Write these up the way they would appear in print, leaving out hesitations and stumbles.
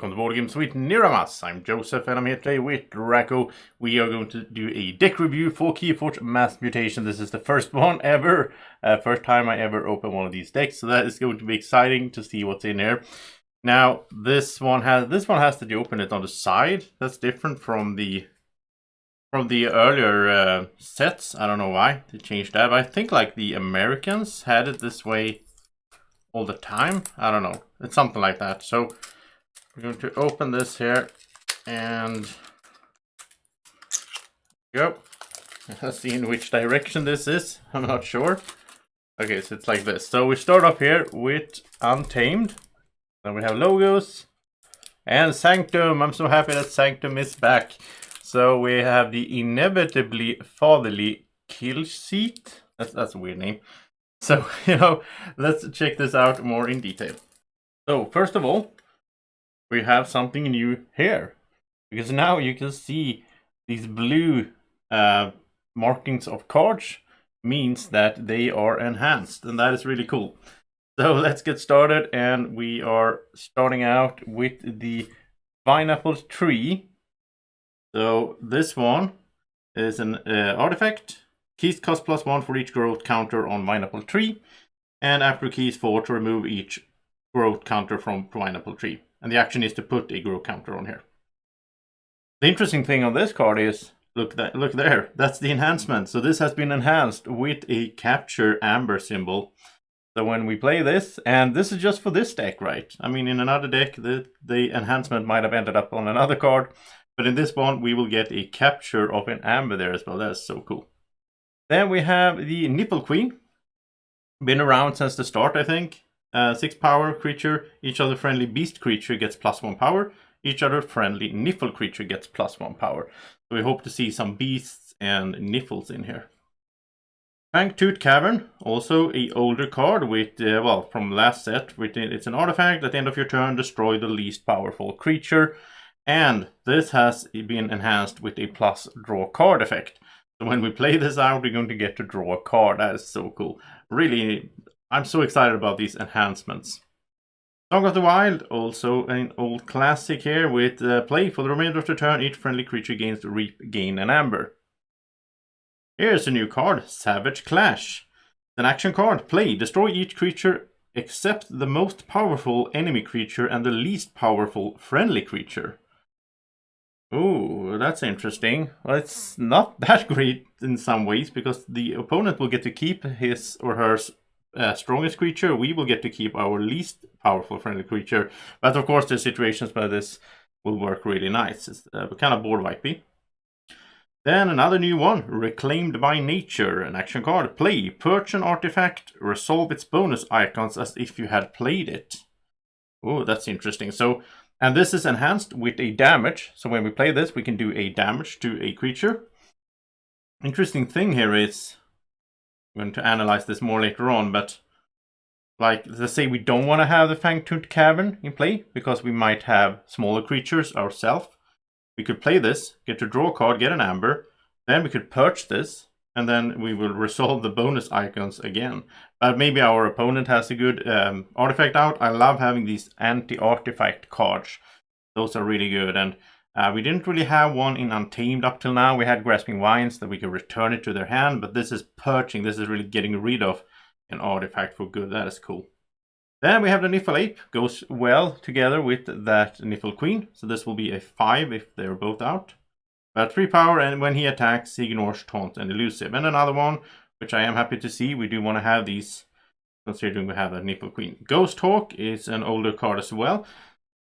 welcome to Board Games with Niramas. I'm Joseph and I'm here today with Draco. We are going to do a deck review for Keyforge Mass Mutation. This is the first one ever, first time I ever open one of these decks, so that is going to be exciting to see what's in here. Now, this one has that you open it on the side. That's different from the earlier sets. I don't know why they changed that, but I think like the Americans had it this way all the time. I don't know. It's something like that. So we're going to open this here and go. Let's see in which direction this is. I'm not sure. Okay, so it's like this. So we start off here with Untamed. Then we have logos and Sanctum. I'm so happy that Sanctum is back. So we have the inevitably fatherly kill seat. That's a weird name. So, let's check this out more in detail. So, first of all, we have something new here. Because now you can see these blue markings of cards means that they are enhanced. And that is really cool. So, let's get started. And we are starting out with the pineapple tree. So, this one is an artifact. Keys cost +1 for each growth counter on pineapple tree, and after keys 4 to remove each growth counter from pineapple tree. And the action is to put a growth counter on here. The interesting thing on this card is, look there, that's the enhancement. So this has been enhanced with a capture amber symbol. So when we play this, and this is just for this deck, right? I mean, in another deck, the enhancement might have ended up on another card, but in this one, we will get a capture of an amber there as well. That's so cool. Then we have the Nipple Queen. Been around since the start, I think. 6 power creature. Each other friendly beast creature gets +1 power. Each other friendly nipple creature gets +1 power. So we hope to see some beasts and nipples in here. Fangtooth Cavern. Also a older card with, from last set. It's an artifact. At the end of your turn, destroy the least powerful creature. And this has been enhanced with a plus draw card effect. So when we play this out, we're going to get to draw a card. That is so cool. Really, I'm so excited about these enhancements. Song of the Wild, also an old classic here with play. For the remainder of the turn, each friendly creature gains Reap, Gain, and Amber. Here's a new card, Savage Clash. It's an action card. Play. Destroy each creature except the most powerful enemy creature and the least powerful friendly creature. Oh, that's interesting. Well, it's not that great in some ways because the opponent will get to keep his or her strongest creature. We will get to keep our least powerful friendly creature. But of course, there's situations where this will work really nice. It's kind of board wipey. Then another new one, Reclaimed by Nature, an action card. Play, perch an artifact, resolve its bonus icons as if you had played it. Oh, that's interesting. So. And this is enhanced with a damage. So when we play this, we can do a damage to a creature. Interesting thing here is, I'm going to analyze this more later on, but like, let's say we don't want to have the Fangtooth Cavern in play because we might have smaller creatures ourselves. We could play this, get to draw a card, get an amber. Then we could perch this, and then we will resolve the bonus icons again. But maybe our opponent has a good artifact out. I love having these anti-artifact cards. Those are really good. And we didn't really have one in Untamed up till now. We had Grasping Vines that we could return it to their hand. But this is perching. This is really getting rid of an artifact for good. That is cool. Then we have the Niffle Ape. Goes well together with that Niffle Queen. So this will be a 5 if they're both out. But 3 power, and when he attacks, he ignores Taunt and Elusive. And another one, which I am happy to see. We do want to have these, considering we have a Nipple Queen. Ghost Hawk is an older card as well.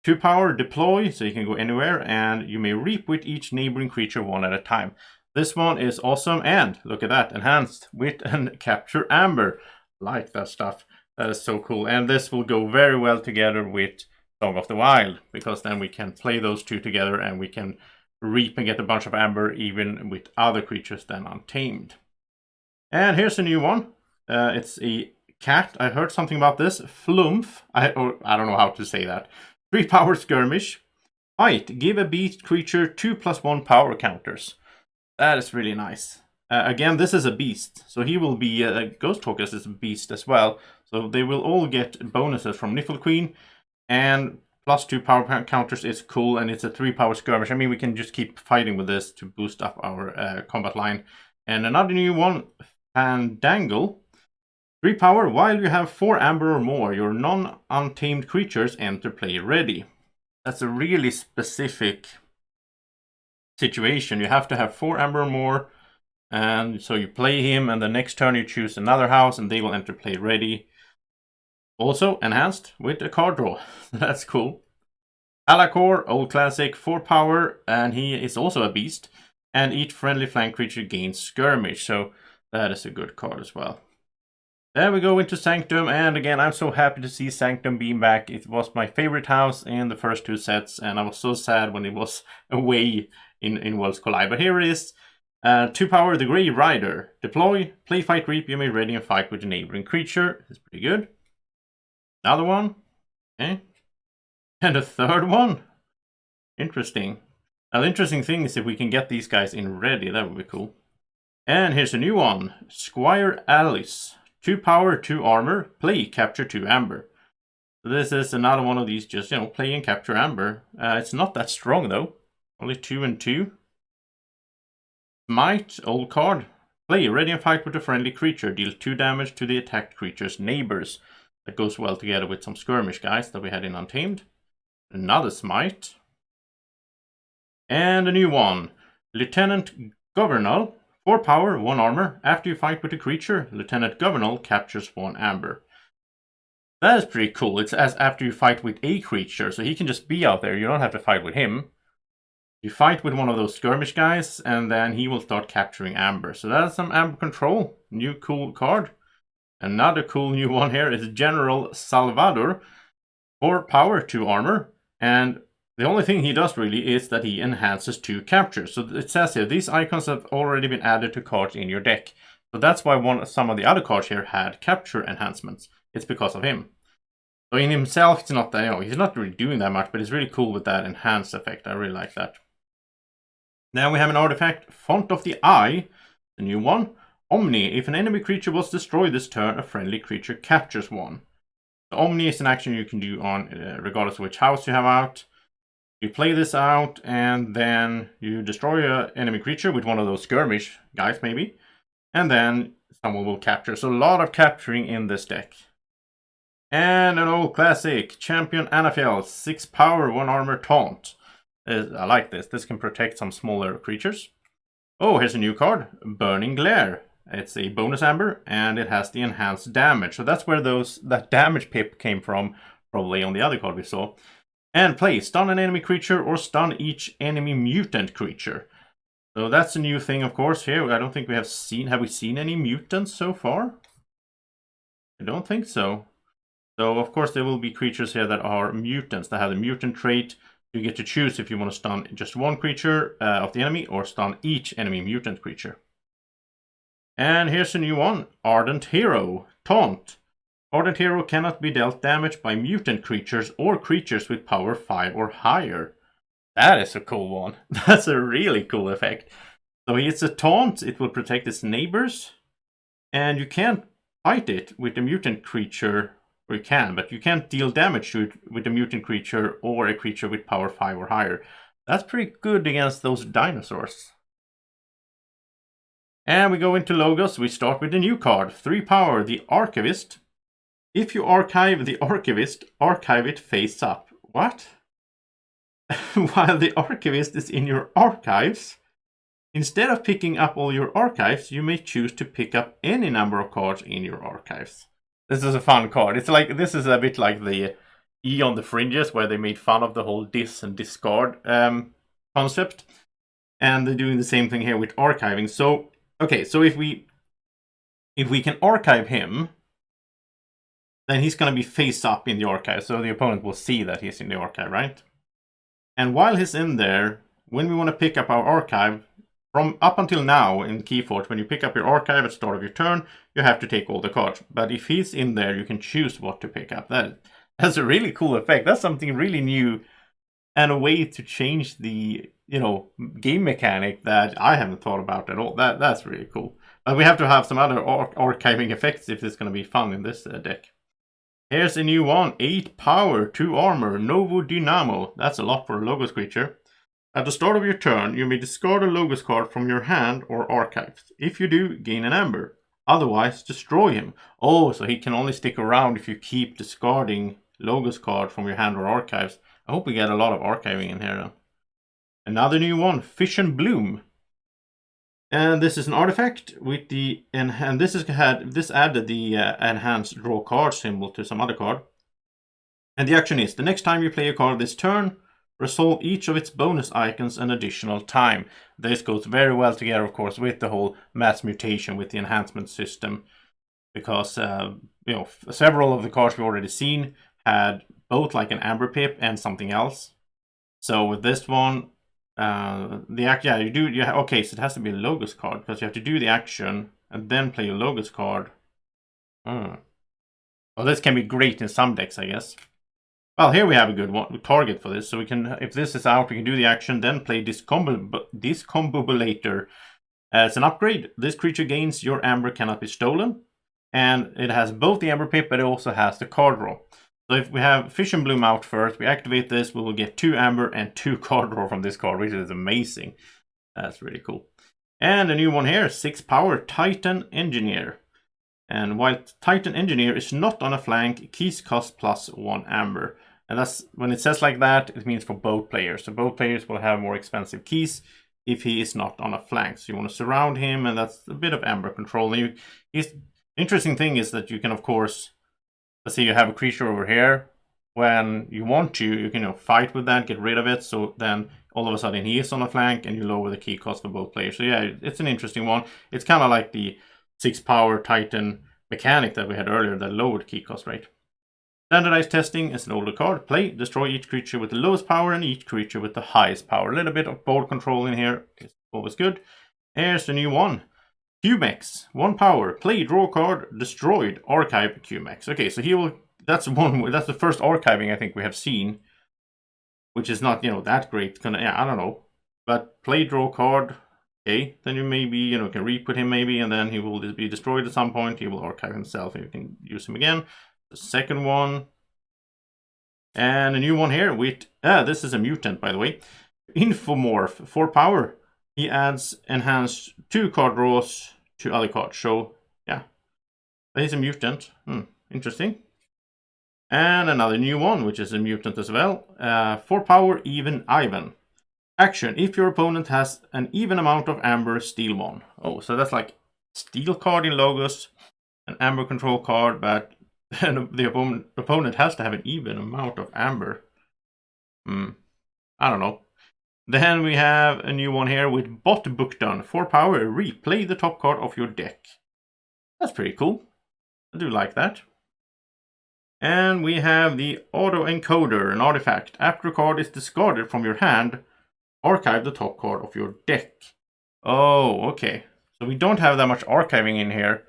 2 power, deploy, so you can go anywhere. And you may reap with each neighboring creature one at a time. This one is awesome. And look at that, enhanced with an Capture Amber. Like that stuff. That is so cool. And this will go very well together with Song of the Wild. Because then we can play those two together and we can reap and get a bunch of amber even with other creatures than Untamed. And here's a new one. It's a cat. I heard something about this. Flumph. I don't know how to say that. 3 power skirmish. Fight. Give a beast creature 2+1 power counters. That is really nice. Again, this is a beast. So he will be, Ghost Hawk is a beast as well. So they will all get bonuses from Niffle Queen. And +2 power counters is cool, and it's a 3 power skirmish. I mean, we can just keep fighting with this to boost up our combat line. And another new one, Fandangle. 3 power, while you have 4 amber or more, your non-untamed creatures enter play ready. That's a really specific situation. You have to have 4 amber or more, and so you play him, and the next turn you choose another house, and they will enter play ready. Also enhanced with a card draw. That's cool. Alacor, old classic, 4 power, and he is also a beast. And each friendly flank creature gains skirmish, so that is a good card as well. Then we go into Sanctum, and again, I'm so happy to see Sanctum being back. It was my favorite house in the first 2 sets, and I was so sad when it was away in Worlds Collide. But here it is. 2 power, the Grey Rider. Deploy, play, fight, reap. You may ready and fight with a neighboring creature. It's pretty good. Another one. Okay. And a third one. Interesting. Now, the interesting thing is if we can get these guys in ready, that would be cool. And here's a new one. Squire Alice. 2 power, 2 armor. Play, capture 2 amber. So this is another one of these, just, play and capture amber. It's not that strong, though. Only 2 and 2. Smite, old card. Play, ready and fight with a friendly creature. Deal 2 damage to the attacked creature's neighbors. That goes well together with some skirmish guys that we had in Untamed. Another Smite. And a new one. Lieutenant Governal. 4 power, 1 armor. After you fight with a creature, Lieutenant Governal captures 1 amber. That is pretty cool. It's as after you fight with a creature, so he can just be out there. You don't have to fight with him. You fight with one of those skirmish guys, and then he will start capturing amber. So that's some amber control. New cool card. Another cool new one here is General Salvador. 4 power, 2 armor. And the only thing he does really is that he enhances 2 captures. So it says here, these icons have already been added to cards in your deck. So that's why some of the other cards here had capture enhancements. It's because of him. So in himself, it's not that, he's not really doing that much, but it's really cool with that enhanced effect. I really like that. Then we have an artifact, Font of the Eye, the new one. Omni, if an enemy creature was destroyed this turn, a friendly creature captures 1. So Omni is an action you can do on regardless of which house you have out. You play this out, and then you destroy an enemy creature with one of those skirmish guys, maybe. And then someone will capture. So a lot of capturing in this deck. And an old classic, Champion Anafel, 6 power, 1 armor, taunt. I like this. This can protect some smaller creatures. Oh, here's a new card, Burning Glare. It's a bonus amber, and it has the enhanced damage. So that's where that damage pip came from, probably on the other card we saw. And play, stun an enemy creature or stun each enemy mutant creature. So that's a new thing, of course, here. I don't think we have we seen any mutants so far? I don't think so. So, of course, there will be creatures here that are mutants, that have the mutant trait. You get to choose if you want to stun just one creature of the enemy or stun each enemy mutant creature. And here's a new one, Ardent Hero, Taunt. Ardent Hero cannot be dealt damage by mutant creatures or creatures with power 5 or higher. That is a cool one. That's a really cool effect. So it's a taunt, it will protect its neighbors. And you can't fight it with a mutant creature, or you can, but you can't deal damage to it with a mutant creature or a creature with power 5 or higher. That's pretty good against those dinosaurs. And we go into logos. We start with the new card, 3 power, the Archivist. If you archive the Archivist, archive it face up. What? While the Archivist is in your archives, instead of picking up all your archives, you may choose to pick up any number of cards in your archives. This is a fun card. It's like, this is a bit like the E on the Fringes, where they made fun of the whole dis and discard concept. And they're doing the same thing here with archiving. So, okay, so if we can archive him, then he's going to be face up in the archive. So the opponent will see that he's in the archive, right? And while he's in there, when we want to pick up our archive, from up until now in Keyforge, when you pick up your archive at the start of your turn, you have to take all the cards. But if he's in there, you can choose what to pick up. That's a really cool effect. That's something really new and a way to change the, game mechanic that I haven't thought about at all. That's really cool. But we have to have some other archiving effects if it's going to be fun in this deck. Here's a new one. 8 power, 2 armor, Novo Dynamo. That's a lot for a Logos creature. At the start of your turn, you may discard a Logos card from your hand or archive. If you do, gain an Amber. Otherwise, destroy him. Oh, so he can only stick around if you keep discarding Logos card from your hand or archives. I hope we get a lot of archiving in here then. Another new one, Fish and Bloom. And this is an artifact with the and this added the enhanced draw card symbol to some other card. And the action is the next time you play a card this turn, resolve each of its bonus icons an additional time. This goes very well together, of course, with the whole mass mutation with the enhancement system, because several of the cards we've already seen had both like an Amber Pip and something else. So with this one, okay, so it has to be a Logos card because you have to do the action and then play a Logos card. Well, this can be great in some decks, I guess. Well, here we have a good one target for this. So we can, if this is out, we can do the action, then play Discombobulator. As an upgrade, this creature gains your Amber cannot be stolen. And it has both the Amber Pip, but it also has the card draw. So if we have Fish and Bloom out first, we activate this, we will get 2 Amber and 2 card draw from this card, which is amazing. That's really cool. And a new one here, 6 power Titan Engineer. And while Titan Engineer is not on a flank, keys cost +1 Amber. And that's when it says like that, it means for both players. So both players will have more expensive keys if he is not on a flank. So you want to surround him, and that's a bit of Amber control. And interesting thing is that you can, of course, let's say you have a creature over here. When you want to, you can fight with that, get rid of it. So then all of a sudden he is on a flank, and you lower the key cost for both players. So yeah, it's an interesting one. It's kind of like the 6 power Titan mechanic that we had earlier that lowered key cost rate. Standardized testing is an older card. Play, destroy each creature with the lowest power and each creature with the highest power. A little bit of board control in here is always good. Here's the new one. Cumex, 1 power. Play, draw a card, destroyed, archive Cumex. Okay, so that's the first archiving I think we have seen, which is not that great. I don't know, but play, draw a card. Okay, then you maybe can re-put him maybe, and then he will be destroyed at some point. He will archive himself, and you can use him again. The second one, and a new one here with this is a mutant, by the way. Infomorph, 4 power. He adds enhanced 2 card draws to other cards. So yeah, he's a mutant. Interesting. And another new one, which is a mutant as well. 4 power, even Ivan. Action, if your opponent has an even amount of Amber, steal 1. Oh, so that's like steal card in Logos, an Amber control card, but the opponent has to have an even amount of Amber. I don't know. Then we have a new one here with Bot Bookdone. 4 power, replay the top card of your deck. That's pretty cool. I do like that. And we have the Auto Encoder, an artifact. After a card is discarded from your hand, archive the top card of your deck. Oh, okay. So we don't have that much archiving in here.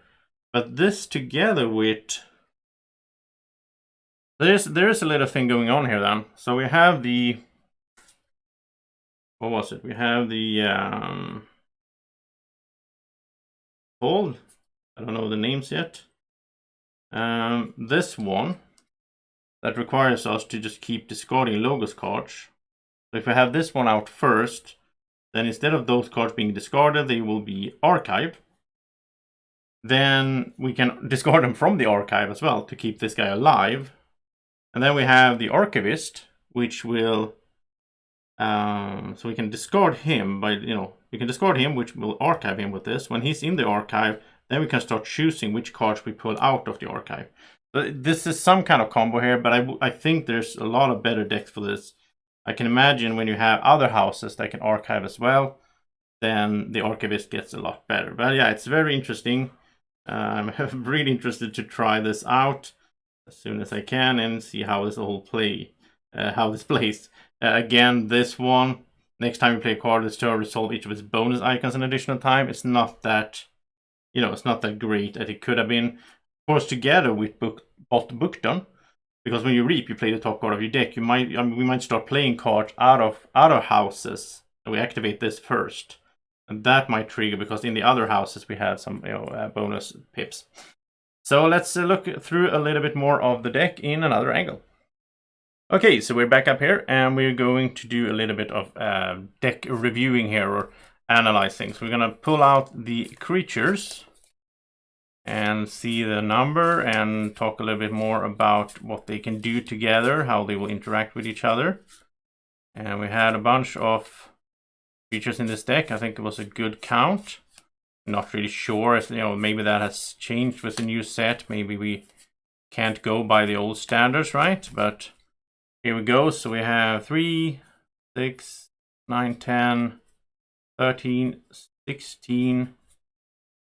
But this together with... There is a little thing going on here then. So we have the... What was it? We have the... Hold. I don't know the names yet. This one that requires us to just keep discarding Logos cards. So if we have this one out first, then instead of those cards being discarded, they will be archived. Then we can discard them from the archive as well to keep this guy alive. And then we have the Archivist, which will... so we can discard him by, we can discard him, which will archive him with this. When he's in the archive, then we can start choosing which cards we pull out of the archive. So this is some kind of combo here, but I think there's a lot of better decks for this. I can imagine when you have other houses that can archive as well, then the Archivist gets a lot better. But yeah, it's very interesting. I'm really interested to try this out as soon as I can and see how this all plays. Again, this one, next time you play a card, it's to resolve each of its bonus icons an additional time. It's not that, it's not that great that it could have been. Of course, together with Bot Bookdone, because when you reap, you play the top card of your deck. We might start playing cards out of other houses, and we activate this first, and that might trigger because in the other houses we have some bonus pips. So let's look through a little bit more of the deck in another angle. Okay, so we're back up here, and we're going to do a little bit of deck reviewing here, or analyzing. So we're gonna pull out the creatures and see the number and talk a little bit more about what they can do together, how they will interact with each other. And we had a bunch of creatures in this deck. I think it was a good count. Not really sure if, maybe that has changed with the new set. Maybe we can't go by the old standards, right? But here we go. So we have 3, 6, 9, 10, 13, 16,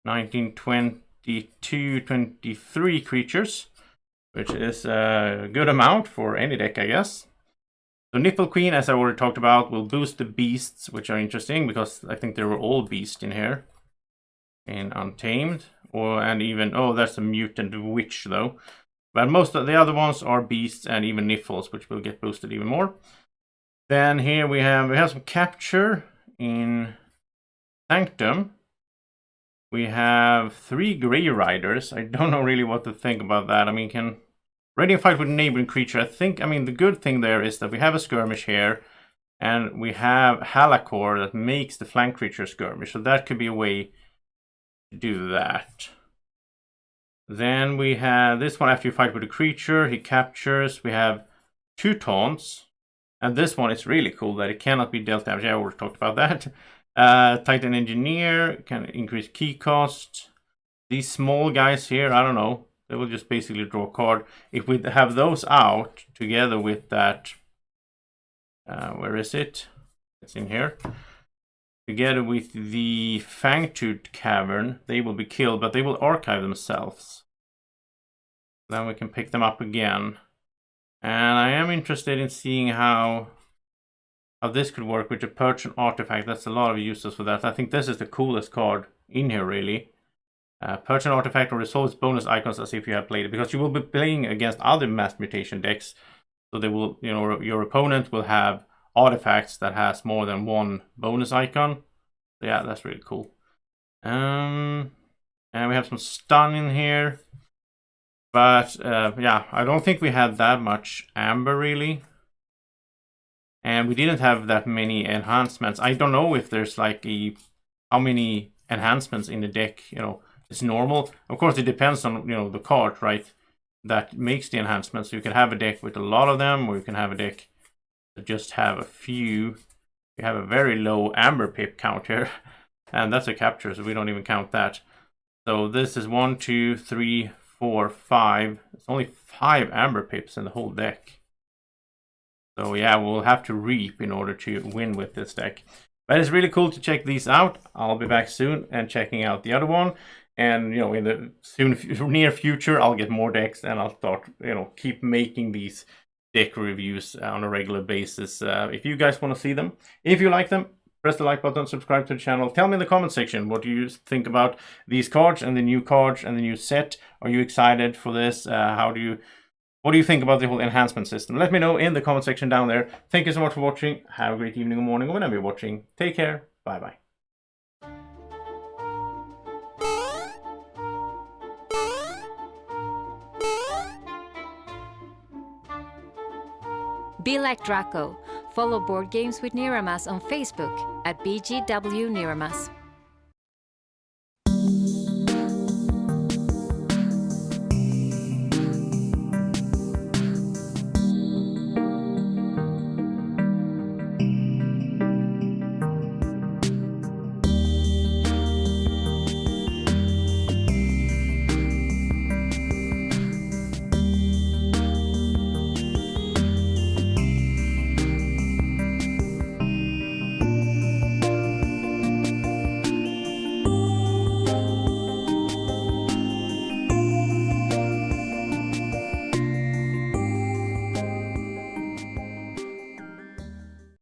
19, 22, 23 creatures, which is a good amount for any deck, I guess. So Nipple Queen, as I already talked about, will boost the beasts, which are interesting because I think they were all beasts in here. In Untamed, and even, that's a mutant witch though. But most of the other ones are beasts and even Niffles, which will get boosted even more. Then here we have some capture in Sanctum. We have 3 Grey Riders. I don't know really what to think about that. I mean, can ready to fight with a neighboring creature. The good thing there is that we have a skirmish here, and we have Halakor that makes the flank creature skirmish. So that could be a way to do that. Then we have this one. After you fight with a creature, he captures. We have 2 taunts, and this one is really cool that it cannot be dealt damage. I already talked about that. Titan Engineer can increase key cost. These small guys here, I don't know, they will just basically draw a card. If we have those out together with that, where is it? It's in here. Together with the Fangtooth Cavern, they will be killed, but they will archive themselves. Then we can pick them up again. And I am interested in seeing how this could work with the Perch and Artifact. That's a lot of uses for that. I think this is the coolest card in here, really. Perch and Artifact will resolve its bonus icons as if you have played it, because you will be playing against other Mass Mutation decks. So they will, your opponent will have artifacts that has more than 1 bonus icon. So yeah, that's really cool. And we have some stun in here. But yeah, I don't think we had that much amber really. And we didn't have that many enhancements. I don't know if there's like how many enhancements in the deck, it's normal. Of course, it depends on, the card, right? That makes the enhancements. So you can have a deck with a lot of them, or you can have a deck that just have a few. We have a very low amber pip count here. And that's a capture, so we don't even count that. So this is 1, 2, 3, 4, 5. It's only 5 amber pips in the whole deck. So yeah, we'll have to reap in order to win with this deck. But it's really cool to check these out. I'll be back soon and checking out the other one. And, in the near future, I'll get more decks and I'll start, keep making these deck reviews on a regular basis. If you guys want to see them, if you like them, press the like button, subscribe to the channel. Tell me in the comment section, what do you think about these cards and the new set? Are you excited for this? What do you think about the whole enhancement system? Let me know in the comment section down there. Thank you so much for watching. Have a great evening or morning or whenever you're watching. Take care. Bye-bye. Be like Draco. Follow Board Games with Niramas on Facebook at BGW Niramas.